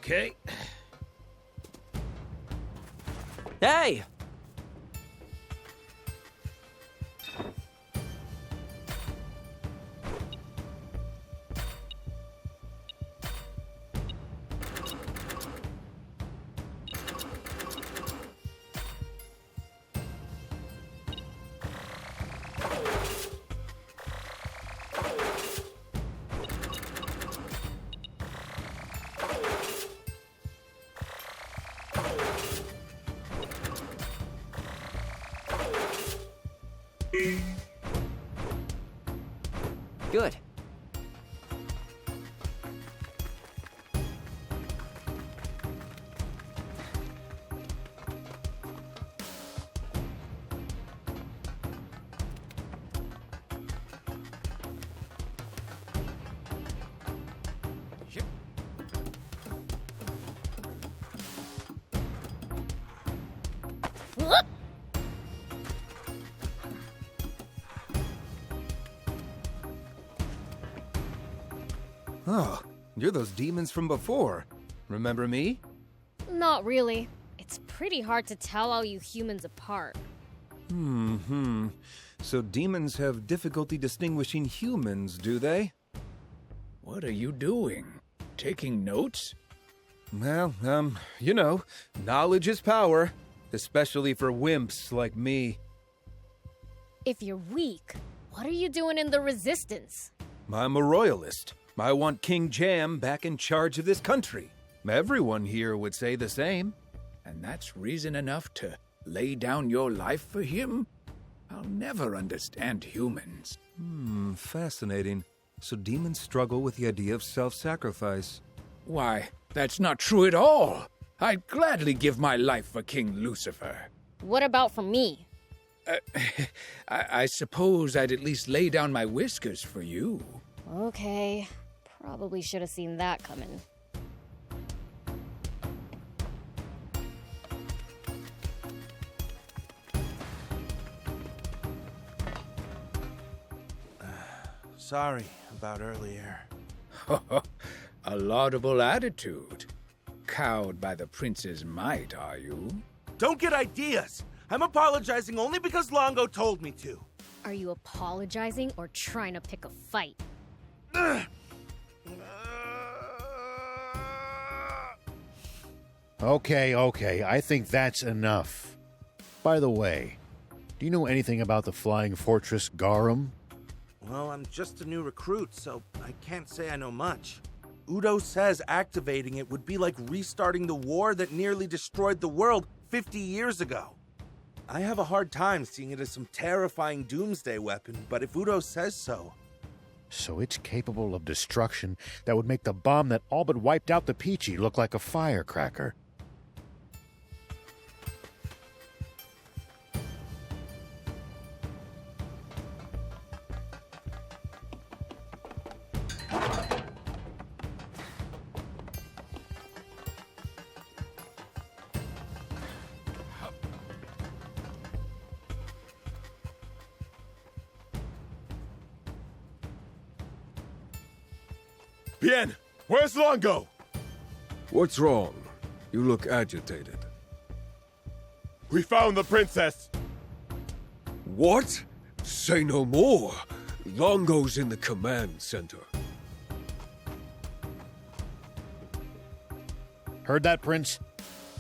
Okay. Hey! Good. Oh, you're those demons from before. Remember me? Not really. It's pretty hard to tell all you humans apart. So demons have difficulty distinguishing humans, do they? What are you doing? Taking notes? Well, you know, knowledge is power, especially for wimps like me. If you're weak, what are you doing in the Resistance? I'm a royalist. I want King Jam back in charge of this country. Everyone here would say the same. And that's reason enough to lay down your life for him? I'll never understand humans. Fascinating. So demons struggle with the idea of self-sacrifice. Why, that's not true at all. I'd gladly give my life for King Lucifer. What about for me? I suppose I'd at least lay down my whiskers for you. Okay. Probably should have seen that coming. Sorry about earlier. A laudable attitude. Cowed by the prince's might, are you? Don't get ideas! I'm apologizing only because Longo told me to. Are you apologizing or trying to pick a fight? Okay, I think that's enough. By the way, do you know anything about the Flying Fortress Garum? Well, I'm just a new recruit, so I can't say I know much. Udo says activating it would be like restarting the war that nearly destroyed the world 50 years ago. I have a hard time seeing it as some terrifying doomsday weapon, but if Udo says so... So it's capable of destruction that would make the bomb that all but wiped out the Peachy look like a firecracker. Bien, where's Longo? What's wrong? You look agitated. We found the princess! What? Say no more. Longo's in the command center. Heard that, Prince?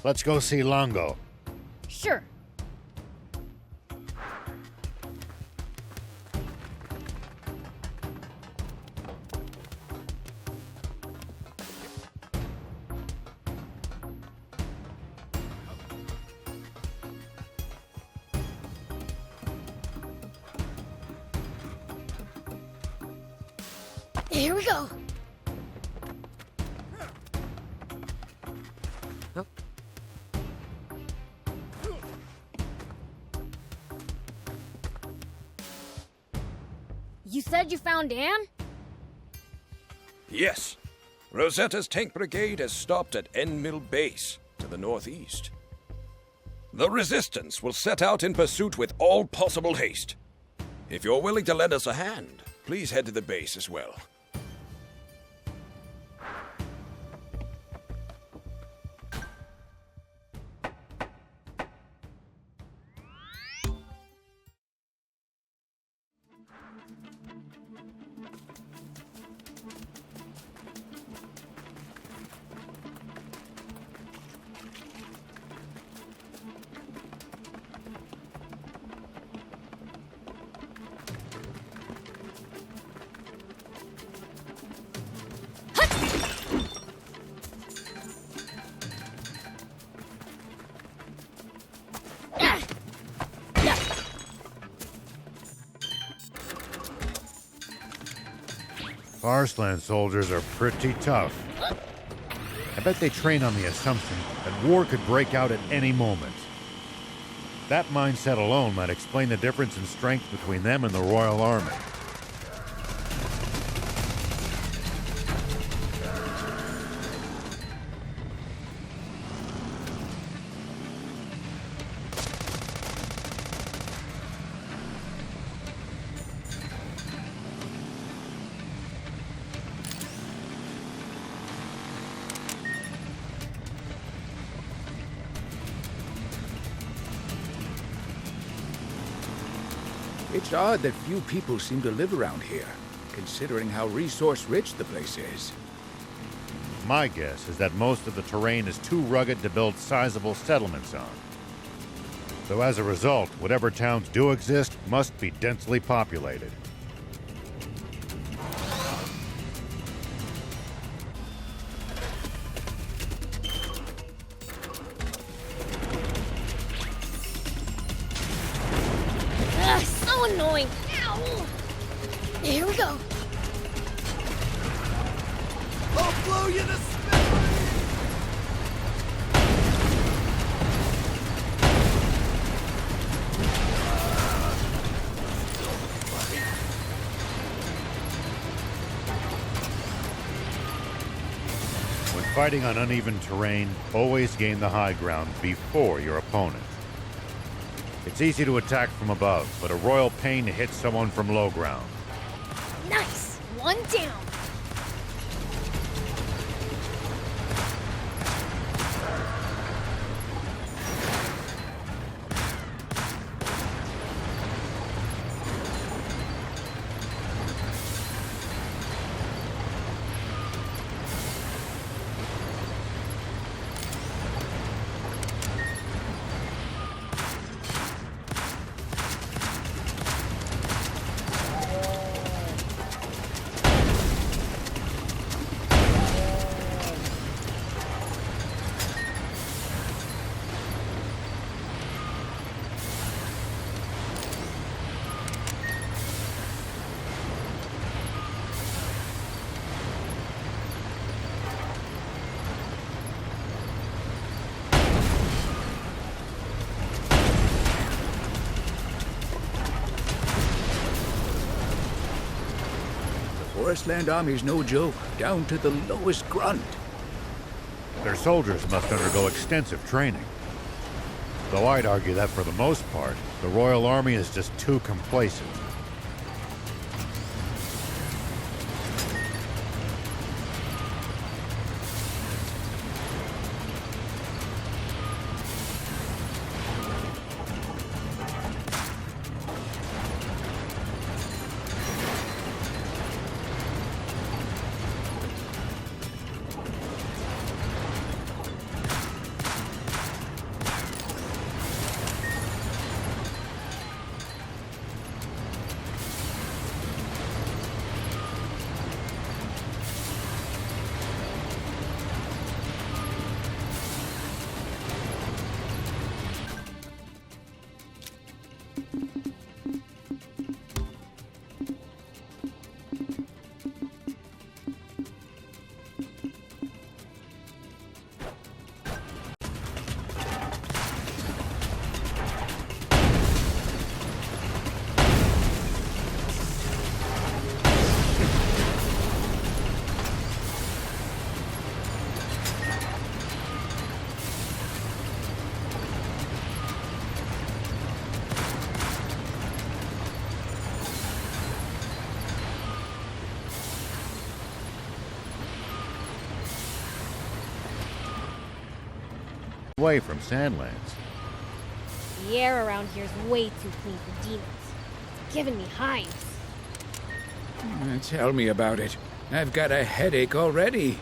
Let's go see Longo. Sure. Here we go. You said you found Anne? Yes. Rosetta's tank brigade has stopped at End Mill Base, to the northeast. The Resistance will set out in pursuit with all possible haste. If you're willing to lend us a hand, please head to the base as well. Arslan soldiers are pretty tough. I bet they train on the assumption that war could break out at any moment. That mindset alone might explain the difference in strength between them and the Royal Army. It's odd that few people seem to live around here, considering how resource-rich the place is. My guess is that most of the terrain is too rugged to build sizable settlements on. So as a result, whatever towns do exist must be densely populated. So annoying. Ow. Here we go. I'll blow you to smithereens! When fighting on uneven terrain, always gain the high ground before your opponent. It's easy to attack from above, but a royal pain to hit someone from low ground. Nice. One down. Forestland Army's no joke, down to the lowest grunt. Their soldiers must undergo extensive training. Though I'd argue that for the most part, the Royal Army is just too complacent. Away from Sandlands. The air around here is way too clean for demons. It's giving me hives. Tell me about it. I've got a headache already.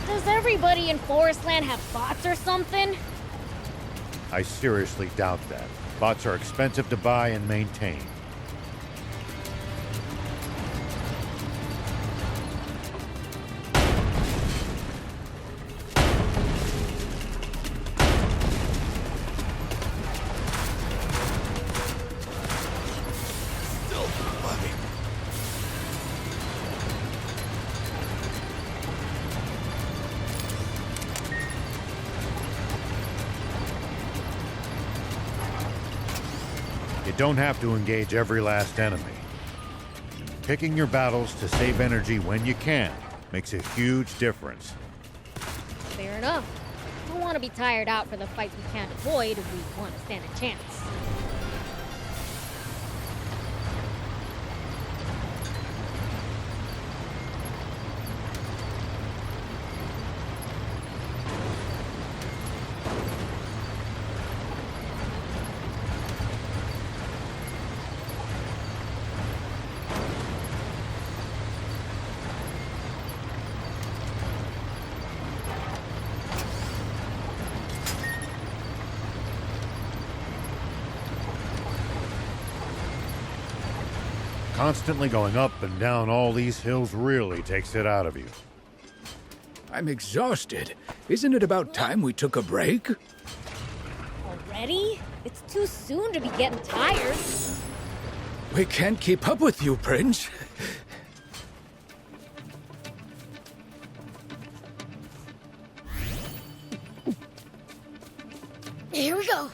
Does everybody in Forestland have bots or something? I seriously doubt that. Bots are expensive to buy and maintain. You don't have to engage every last enemy. Picking your battles to save energy when you can makes a huge difference. Fair enough. Don't want to be tired out for the fights we can't avoid if we want to stand a chance. Constantly going up and down all these hills really takes it out of you. I'm exhausted. Isn't it about time we took a break? Already? It's too soon to be getting tired. We can't keep up with you, Prince. Here we go.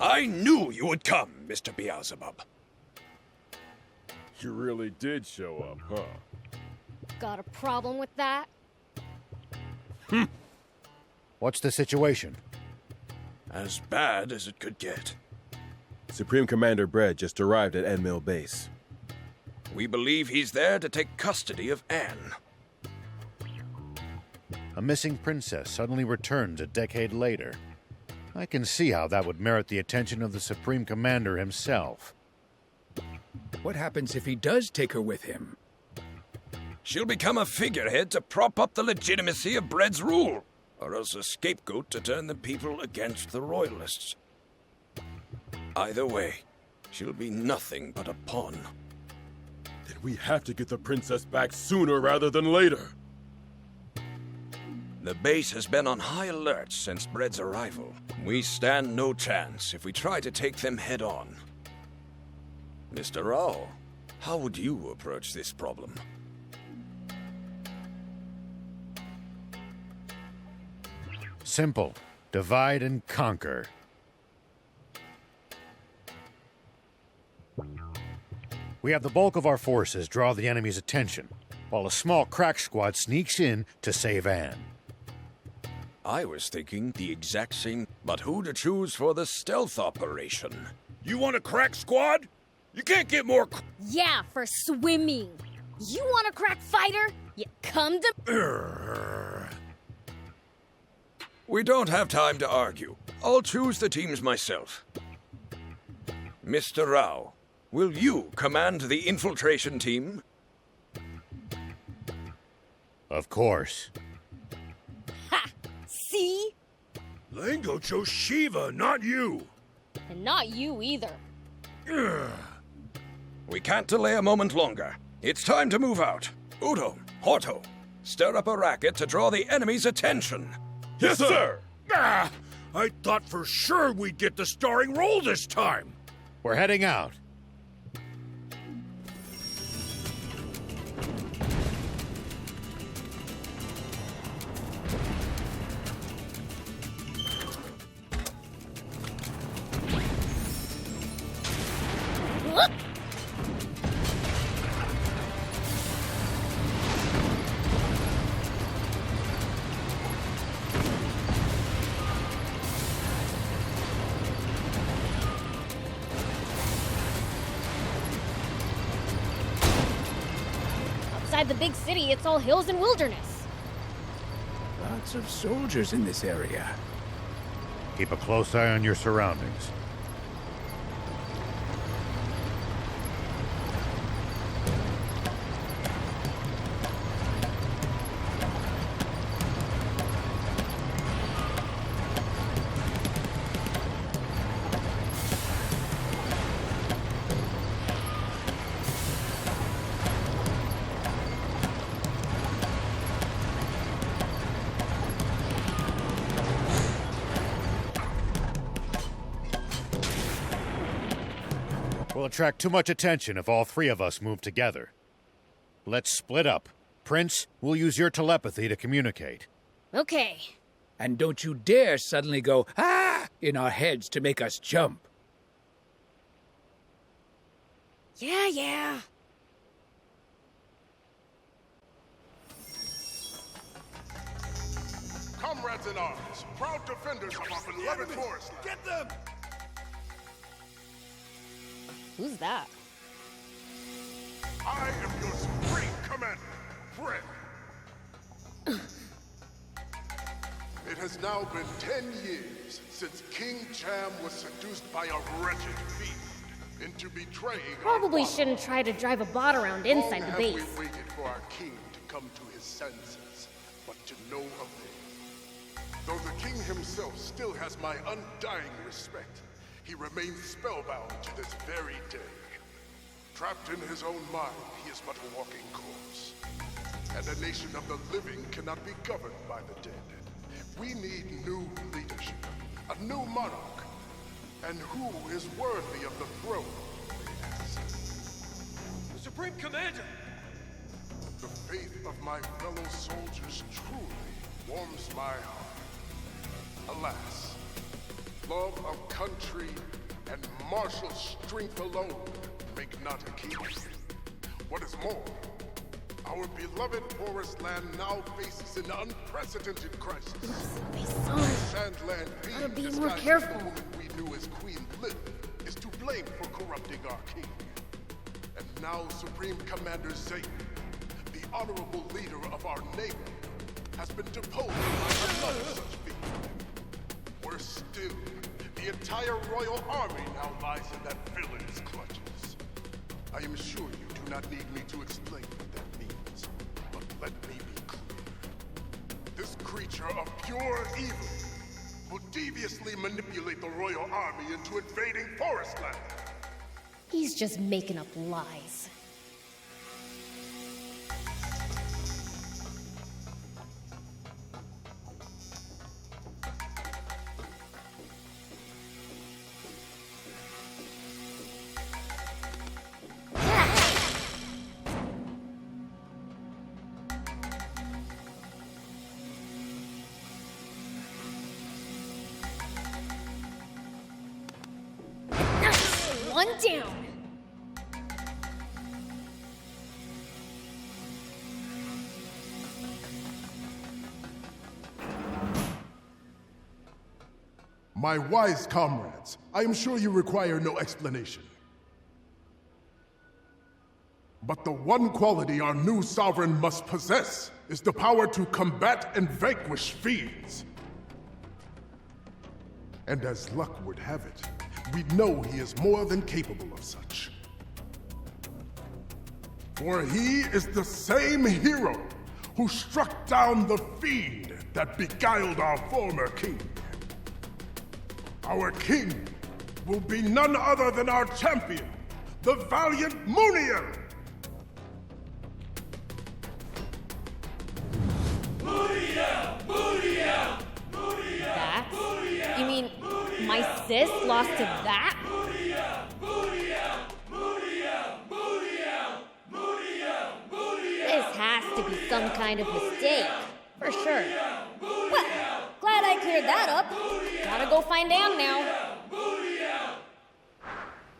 I knew you would come, Mr. Beelzebub. You really did show up, huh? Got a problem with that? What's the situation? As bad as it could get. Supreme Commander Brett just arrived at End Mill Base. We believe he's there to take custody of Anne. A missing princess suddenly returns a decade later. I can see how that would merit the attention of the Supreme Commander himself. What happens if he does take her with him? She'll become a figurehead to prop up the legitimacy of Brett's rule, or else a scapegoat to turn the people against the royalists. Either way, she'll be nothing but a pawn. Then we have to get the princess back sooner rather than later. The base has been on high alert since Brett's arrival. We stand no chance if we try to take them head on. Mr. Rao, how would you approach this problem? Simple. Divide and conquer. We have the bulk of our forces draw the enemy's attention, while a small crack squad sneaks in to save Anne. I was thinking the exact same, but who to choose for the stealth operation? You want a crack squad? You can't get more. Yeah, for swimming. You want a crack fighter? You come to... We don't have time to argue. I'll choose the teams myself. Mr. Rao, will you command the infiltration team? Of course. Ha! See? Lango chose Shiva, not you. And not you either. We can't delay a moment longer. It's time to move out. Udo, Horto, Stir up a racket to draw the enemy's attention. Yes, sir! Ah, I thought for sure we'd get the starring role this time. We're heading out. Outside the big city, it's all hills and wilderness. Lots of soldiers in this area. Keep a close eye on your surroundings. We'll attract too much attention if all three of us move together. Let's split up. Prince, we'll use your telepathy to communicate. Okay. And don't you dare suddenly go, ah, in our heads to make us jump. Yeah. Comrades in arms, proud defenders of our beloved forest. Get them! Who's that? I am your supreme commander, Fred. It has now been 10 years since King Cham was seduced by a wretched fiend into betraying Probably our father. shouldn't try to drive a bot around inside Long the have base. we waited for our king to come to his senses, but to no avail. Though the king himself still has my undying respect, he remains spellbound to this very day. Trapped in his own mind, he is but a walking corpse. And a nation of the living cannot be governed by the dead. We need new leadership, a new monarch. And who is worthy of the throne? The Supreme Commander! The faith of my fellow soldiers truly warms my heart. Alas, love of country and martial strength alone make not a king. What is more, our beloved forest land now faces an unprecedented crisis. Sandland Gotta be being more disguised as careful. the woman we knew as Queen Lily is to blame for corrupting our king. And now Supreme Commander Zayden, the honorable leader of our neighbor, has been deposed by another such figure. Worse still, the entire royal army now lies in that villain's clutches. I am sure you do not need me to explain what that means, but let me be clear. This creature of pure evil will deviously manipulate the royal army into invading Forestland. He's just making up lies. One down. My wise comrades, I am sure you require no explanation. But the one quality our new sovereign must possess is the power to combat and vanquish fiends. And as luck would have it, we know he is more than capable of such. For he is the same hero who struck down the fiend that beguiled our former king. Our king will be none other than our champion, the valiant Munian! My sis lost to that? This has to be some kind of mistake, for sure. Well, glad I cleared that up. Gotta go find Anne now.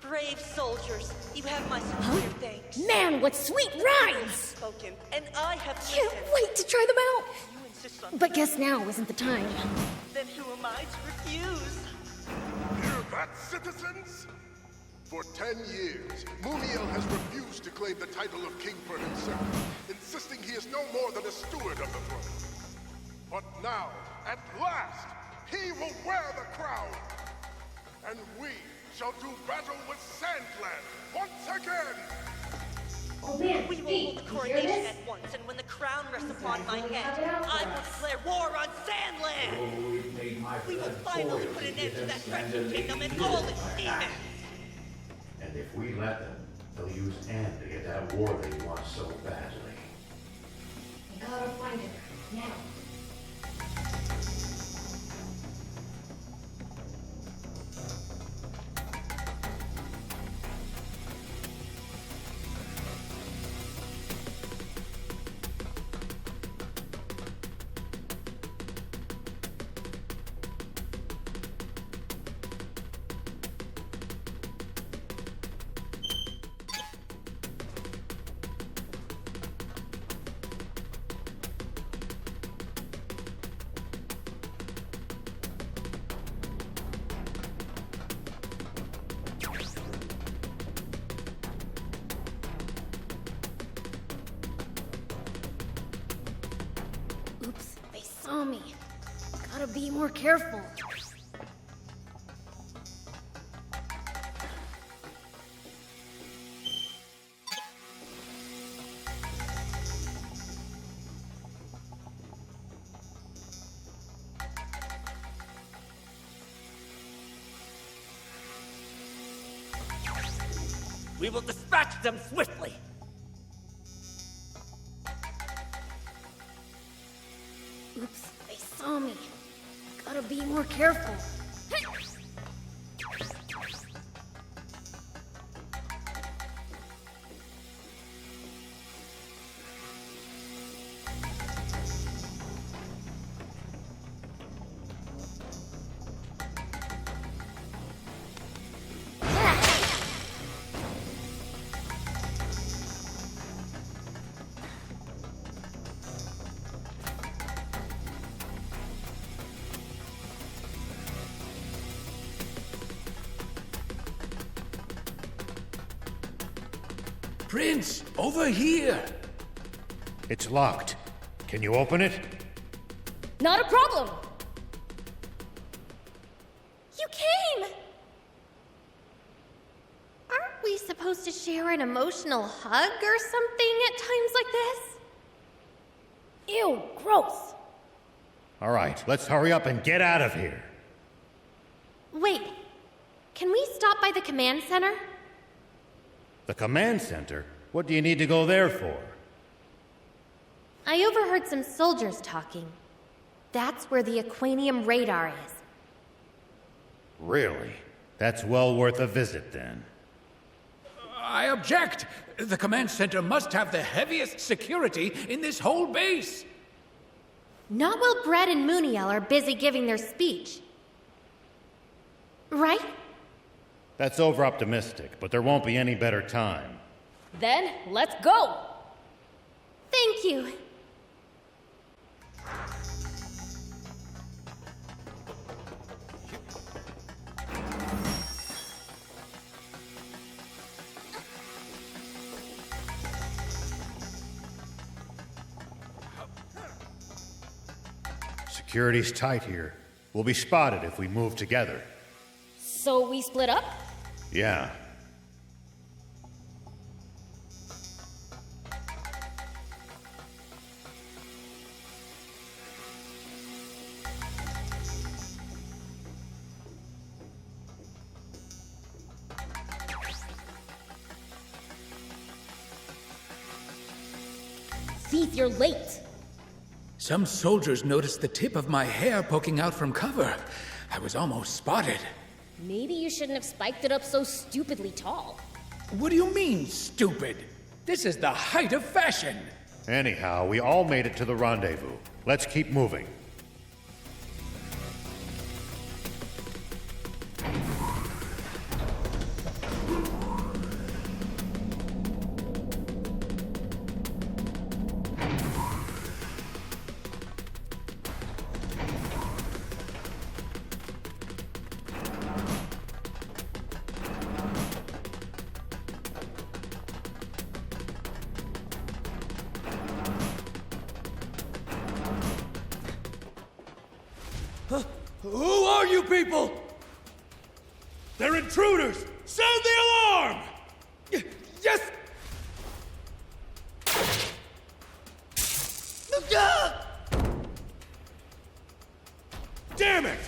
Brave soldiers, you have my sincere thanks. Man, what sweet rhymes! Spoken, and I have Can't listened. wait to try them out. You insist on But guess now isn't the time. Then who am I to refuse? Hear that, citizens? For 10 years, Muniel has refused to claim the title of king for himself, insisting he is no more than a steward of the throne. But now, at last, he will wear the crown! And we shall do battle with Sandland once again! Oh man, We will hold the coronation at once, and when the crown rests upon my head, I will declare war on Sandland! We will finally put an end to that wretched kingdom and all its demons! And if we let them, they'll use Anne to get that war they want so badly. I gotta find her, now. Oops, they saw me. Gotta be more careful. We will dispatch them swiftly. Oops, they saw me. Gotta be more careful. Prince, over here! It's locked. Can you open it? Not a problem! You came! Aren't we supposed to share an emotional hug or something at times like this? Ew, gross! All right, let's hurry up and get out of here. Wait, can we stop by the command center? The command center? What do you need to go there for? I overheard some soldiers talking. That's where the Aquanium radar is. Really? That's well worth a visit then. I object! The command center must have the heaviest security in this whole base! Not while Brett and Muniel are busy giving their speech. Right? That's over-optimistic, but there won't be any better time. Then, let's go! Thank you. Security's tight here. We'll be spotted if we move together. So we split up? Yeah. Thief, you're late. Some soldiers noticed the tip of my hair poking out from cover. I was almost spotted. Maybe you shouldn't have spiked it up so stupidly tall. What do you mean, stupid? This is the height of fashion. Anyhow, we all made it to the rendezvous. Let's keep moving. Who are you people? They're intruders! Sound the alarm! Yes! Damn it!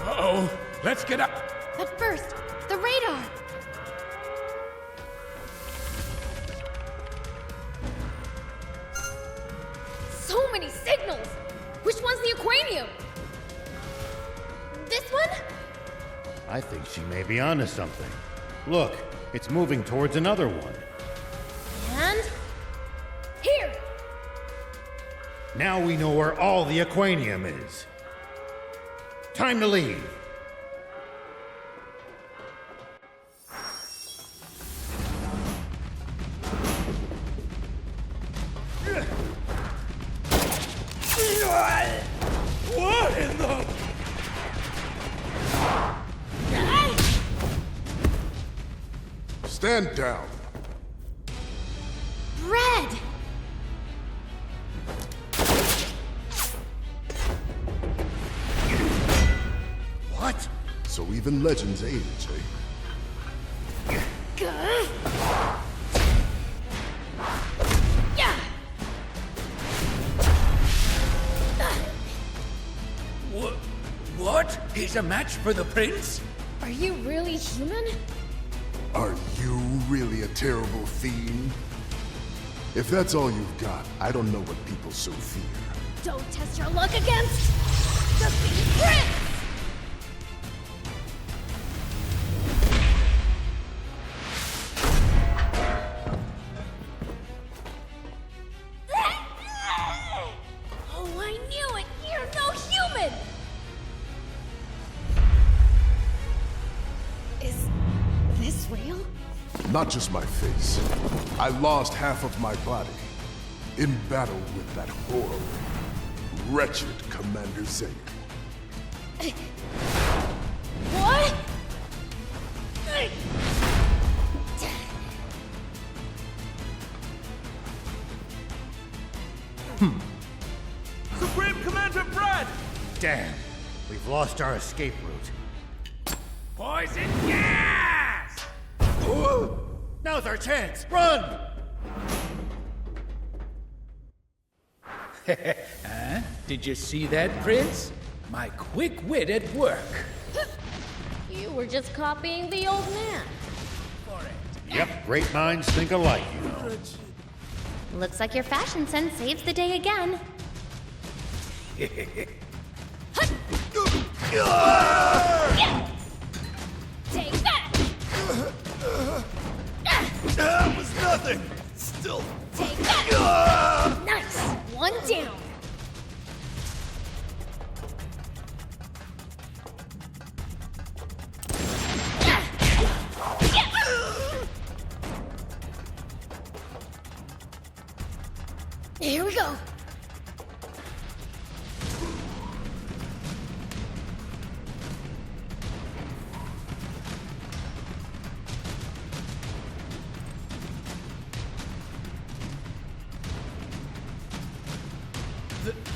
Uh-oh. Let's get up. But first, the radar. So many signals! Which one's the aquarium? This one? I think she may be onto something. Look, it's moving towards another one. And? Here! Now we know where all the aquanium is. Time to leave. What in the... Stand down. Red! What? So even legends age, eh? What? He's a match for the prince? Are you really human? Are you really a terrible fiend? If that's all you've got, I don't know what people so fear. Don't test your luck against the prince! Oh, I knew it! You're no human! Is this real? Not just my face. I lost half of my body in battle with that horrible, wretched Commander Zane. What? Supreme Commander Brad! Damn, we've lost our escape route. Poison gas! Now's our chance! Run! Huh? Did you see that, Prince? My quick wit at work. You were just copying the old man. Yep, great minds think alike, you know. Looks like your fashion sense saves the day again. Take that! That was nothing! Still... Take that! Nice! One down. Here we go.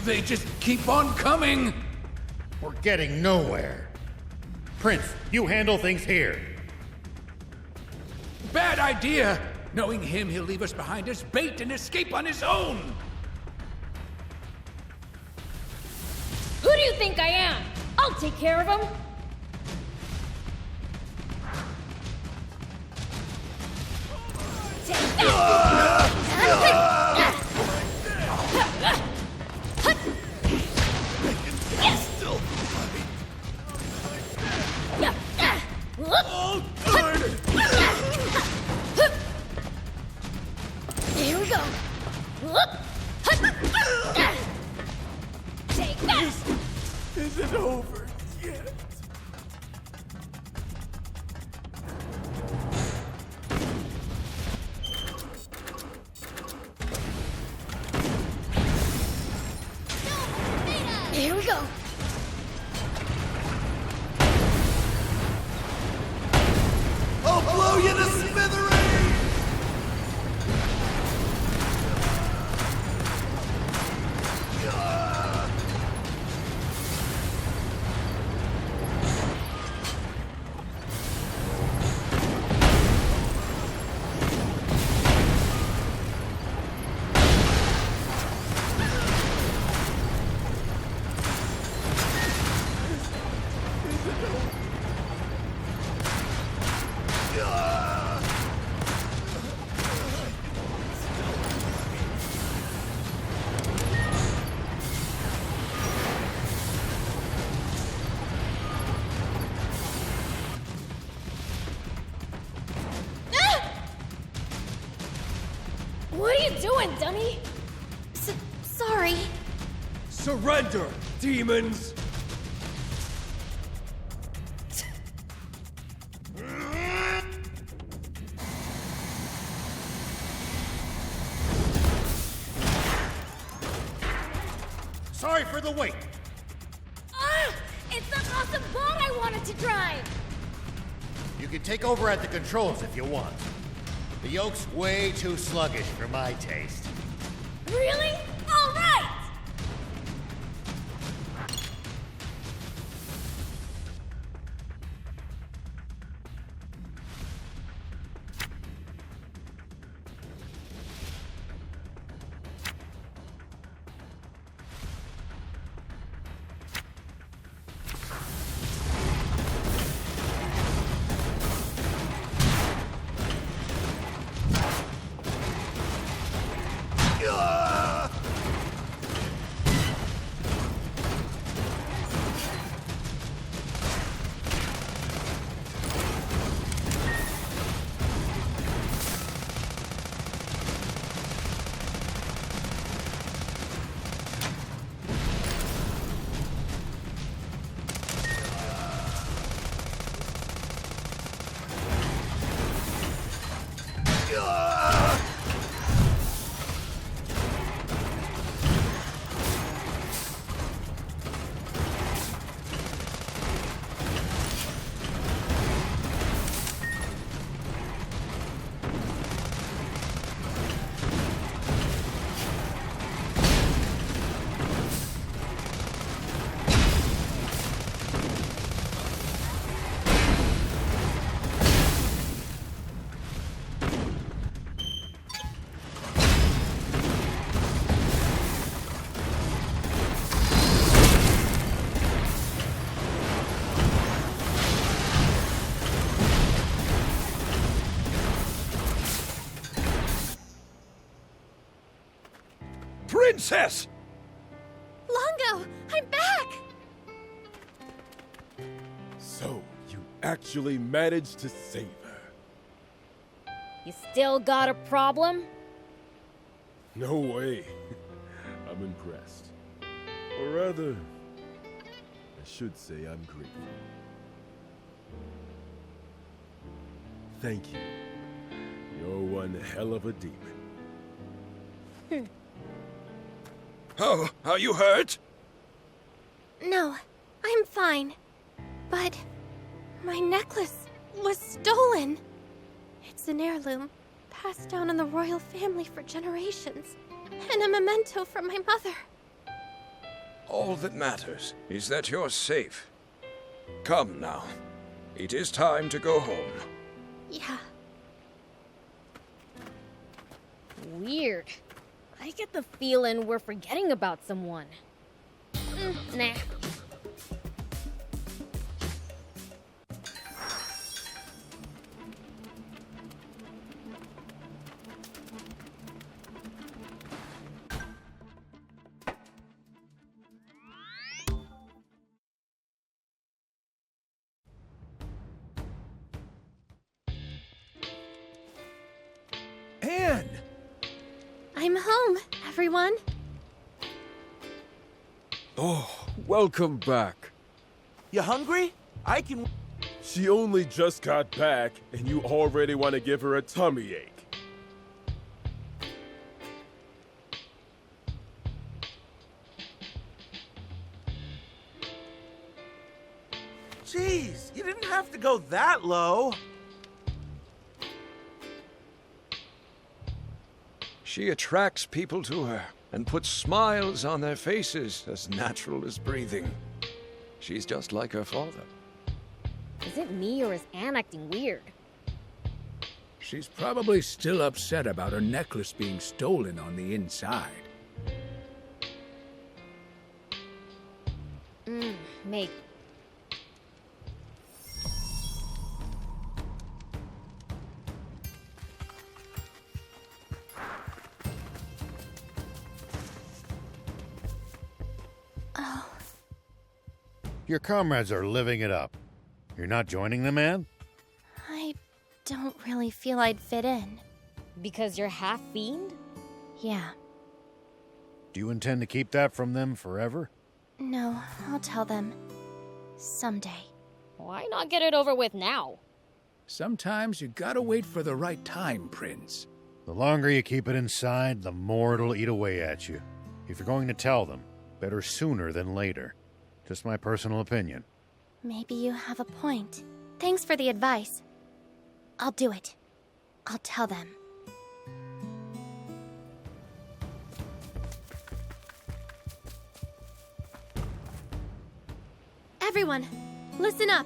They just keep on coming. We're getting nowhere. Prince, you handle things here. Bad idea. Knowing him, he'll leave us behind as bait and escape on his own. Who do you think I am? I'll take care of him. Take that! Oh, darn it! Here we go. Take that! Is it over yet? Here we go. I'll blow you to smithereens! What are you doing, dummy? Sorry. Surrender, demons! Sorry for the wait. Ah! It's the awesome bot I wanted to drive! You can take over at the controls if you want. The yoke's way too sluggish for my taste. Really? All right! Princess! Longo, I'm back! So, you actually managed to save her. You still got a problem? No way. I'm impressed. Or rather, I should say I'm grateful. Thank you. You're one hell of a demon. Oh, are you hurt? No, I'm fine. But my necklace was stolen. It's an heirloom, passed down in the royal family for generations, and a memento from my mother. All that matters is that you're safe. Come now. It is time to go home. Yeah. Weird. I get the feeling we're forgetting about someone. Nah. Anne! I'm home, everyone. Oh, welcome back. You hungry? I can... She only just got back, and you already want to give her a tummy ache. Jeez, you didn't have to go that low. She attracts people to her and puts smiles on their faces as natural as breathing. She's just like her father. Is it me or is Anne acting weird? She's probably still upset about her necklace being stolen on the inside. Maybe. Oh. Your comrades are living it up. You're not joining them, Anne? I don't really feel I'd fit in. Because you're half fiend? Yeah. Do you intend to keep that from them forever? No, I'll tell them. Someday. Why not get it over with now? Sometimes you gotta wait for the right time, Prince. The longer you keep it inside, the more it'll eat away at you. If you're going to tell them, better sooner than later. Just my personal opinion. Maybe you have a point. Thanks for the advice. I'll do it. I'll tell them. Everyone, listen up.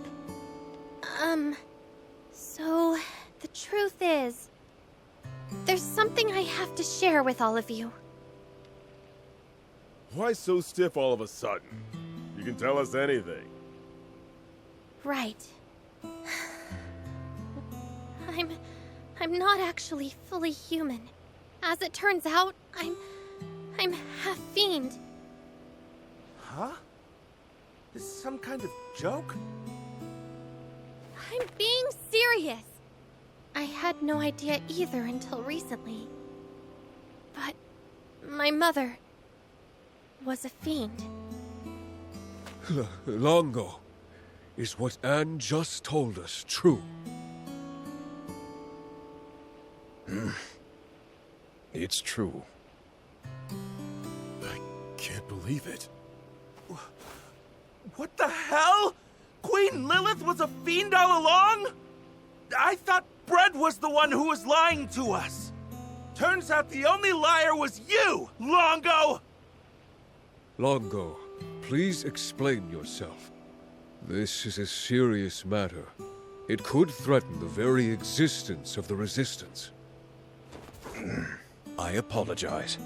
So, the truth is, there's something I have to share with all of you. Why so stiff all of a sudden? You can tell us anything. Right. I'm not actually fully human. As it turns out, I'm half fiend. Huh? Is this some kind of joke? I'm being serious. I had no idea either until recently. But my mother was a fiend. Longo, is what Anne just told us true? It's true. I can't believe it. What the hell? Queen Lilith was a fiend all along? I thought Bread was the one who was lying to us. Turns out the only liar was you, Longo! Longo, please explain yourself. This is a serious matter. It could threaten the very existence of the Resistance. I apologize.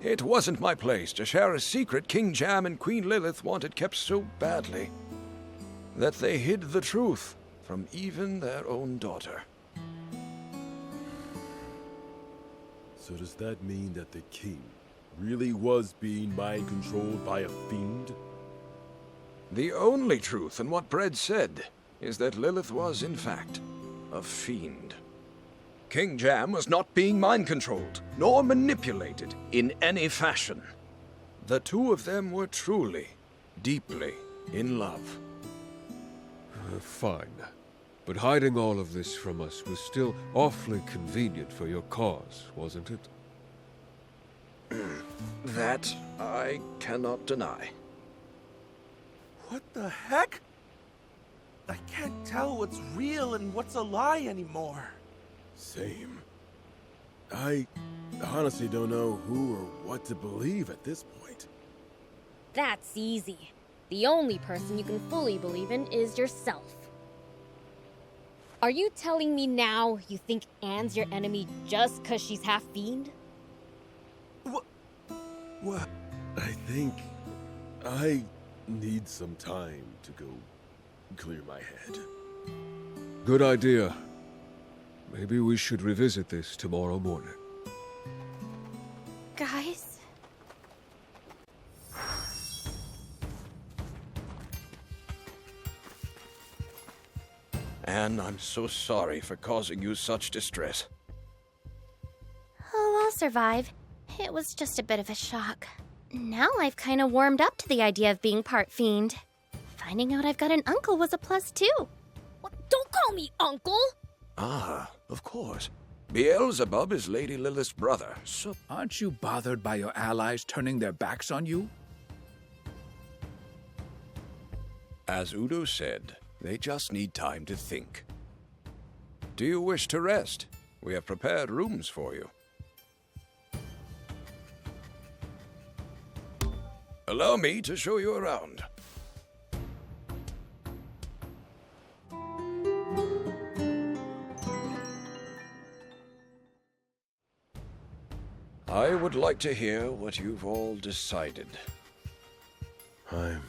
It wasn't my place to share a secret King Jam and Queen Lilith wanted kept so badly that they hid the truth from even their own daughter. So does that mean that the king really was being mind-controlled by a fiend? The only truth in what Bread said is that Lilith was, in fact, a fiend. King Jam was not being mind-controlled, nor manipulated in any fashion. The two of them were truly, deeply in love. Fine. But hiding all of this from us was still awfully convenient for your cause, wasn't it? That I cannot deny. What the heck? I can't tell what's real and what's a lie anymore. Same. I honestly don't know who or what to believe at this point. That's easy. The only person you can fully believe in is yourself. Are you telling me now you think Anne's your enemy just 'cause she's half fiend? What? I think I need some time to go clear my head. Good idea. Maybe we should revisit this tomorrow morning. Guys? Anne, I'm so sorry for causing you such distress. survive. It was just a bit of a shock. Now I've kind of warmed up to the idea of being part fiend. Finding out I've got an uncle was a plus too. Don't call me uncle! Ah, of course. Beelzebub is Lady Lilith's brother, so... Aren't you bothered by your allies turning their backs on you? As Udo said, they just need time to think. Do you wish to rest? We have prepared rooms for you. Allow me to show you around. I would like to hear what you've all decided. I'm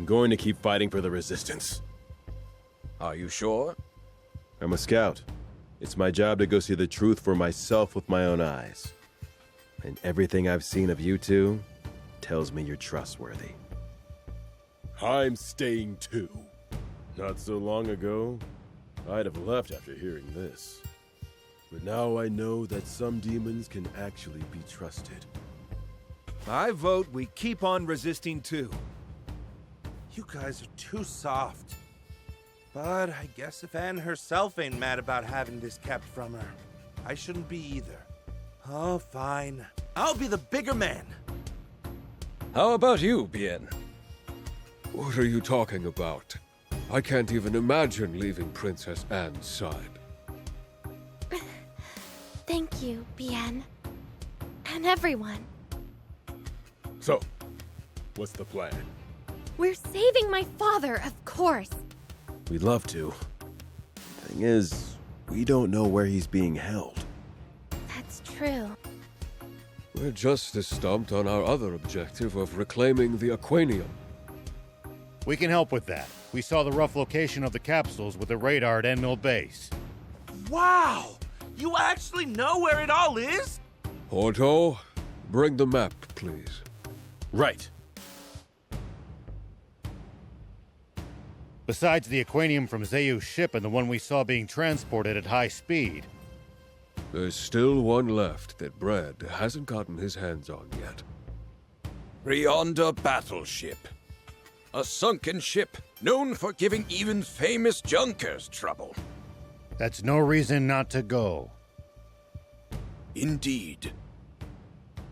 going to keep fighting for the Resistance. Are you sure? I'm a scout. It's my job to go see the truth for myself with my own eyes. And everything I've seen of you two tells me you're trustworthy. I'm staying too. Not so long ago, I'd have left after hearing this. But now I know that some demons can actually be trusted. I vote we keep on resisting too. You guys are too soft. But I guess if Anne herself ain't mad about having this kept from her, I shouldn't be either. Oh, fine. I'll be the bigger man. How about you, Bien? What are you talking about? I can't even imagine leaving Princess Anne's side. Thank you, Bien. And everyone. So, what's the plan? We're saving my father, of course. We'd love to. Thing is, we don't know where he's being held. That's true. We're just as stumped on our other objective of reclaiming the Aquanium. We can help with that. We saw the rough location of the capsules with the radar at End Mill Base. Wow! You actually know where it all is? Porto, bring the map, please. Right. Besides the Aquanium from Zayu's ship and the one we saw being transported at high speed. There's still one left that Brad hasn't gotten his hands on yet. Beyonder battleship. A sunken ship known for giving even famous junkers trouble. That's no reason not to go. Indeed.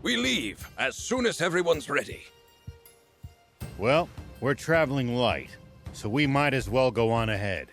We leave as soon as everyone's ready. Well, we're traveling light, so we might as well go on ahead.